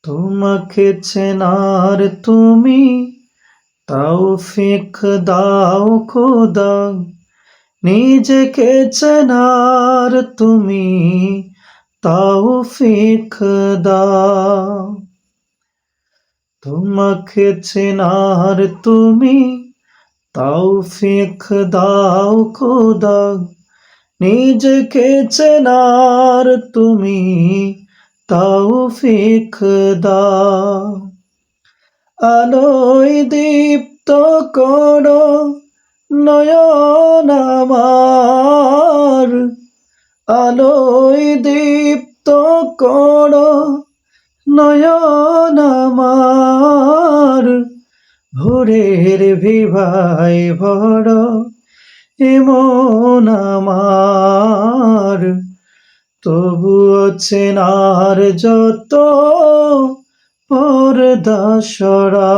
তোমাকে চেনার তুমি তৌফিক দাও খোদা, নিজেকে চেনার তুমি তৌফিক দাও। তোমাকে চেনার তুমি তৌফিক দাও খোদা, নিজেকে চেনার তুমি তৌফিক দাও। আলোয় দীপ্ত করো নয়ন আমার, আলোয় দীপ্ত করো নয়ন আমার, ভোরের ভিভায় ভরো এমন আমার, তবুও চেনার যত পর্দা সরা।